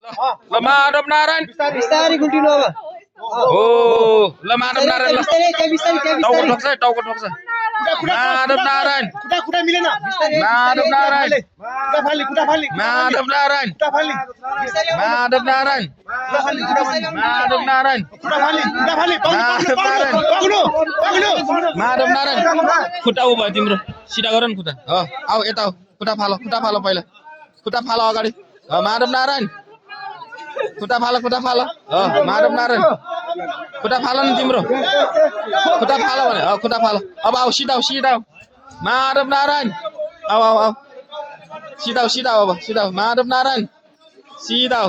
Lah madep naran. बिस्तारै गुल्टिनु अब Oh, lah madep naran lah. बिस्तारै त्यहाँ बिस्तारै Tahu ढोक्छ madep naran. खुट्टा मिलेन Madep naran. खुट्टा फाल्ने Madep naran. खुट्टा फाल्ने Madep naran. Madep naran. खुट्टा फाल्ने Madep naran. खुट्टा उ भयो तिम्रो सिधा गर न खुट्टा आऊ यता आऊ खुट्टा फालो पहिला खुट्टा फालो अगाडि माधव नारायण खुट्टा फालो माधव नारायण खुट्टा फालो न तिम्रो खुट्टा फालो भने खुट्टा फालो अब आऊ सिधा आऊ माधव नारायण आऊ सिधा आऊ अब सिधा माधव नारायण सिधा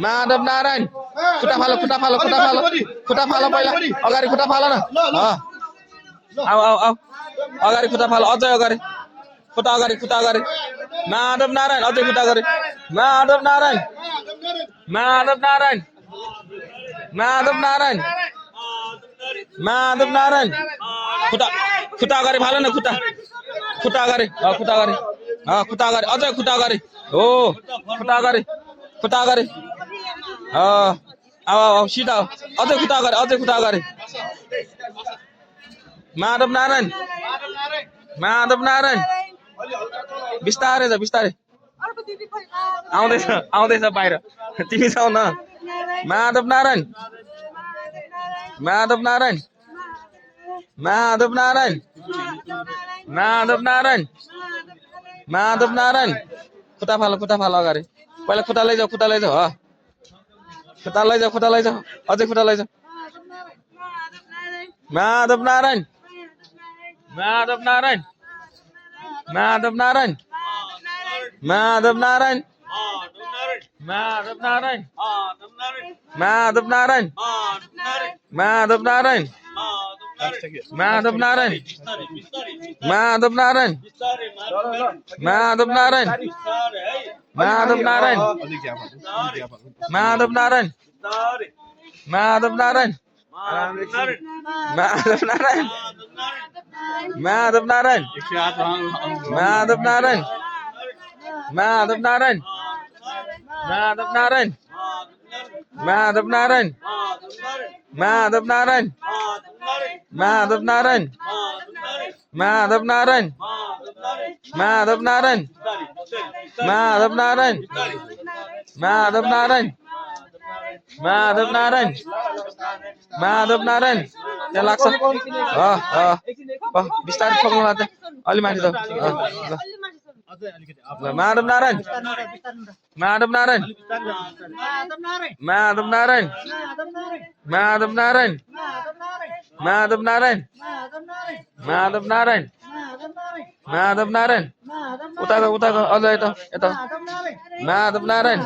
माधव नारायण खुट्टा फालो पहिला अगाडि खुट्टा फालो न आऊ अगाडि खुट्टा फालो अझै अगाडि खुट्टा अगाडि माधव नारायण अझै खुट्टा अगाडि माधव नारायण खुट्टा अगाडि फालो न खुट्टा अगाडि अझै खुट्टा अगाडि हो खुट्टा अगाडि आऊ सिधा अझै खुट्टा अगाडि माधव नारायण बिस्तारै आउँदैछ बाहिर तिमी छौ न माधव नारायण खुट्टा फालो अगाडि पहिला खुट्टा लैजाऊ खुट्टा लैजाऊ अझै खुट्टा लैजाऊ माधव नारायण त्यहाँ लाग्छ बिस्तारै ठोक्नु लाग्छ अलि माथि त माधव नारायण उता अझ यता माधव नारायण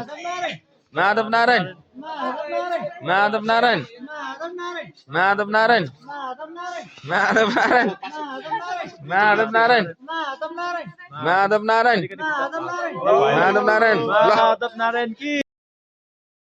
ल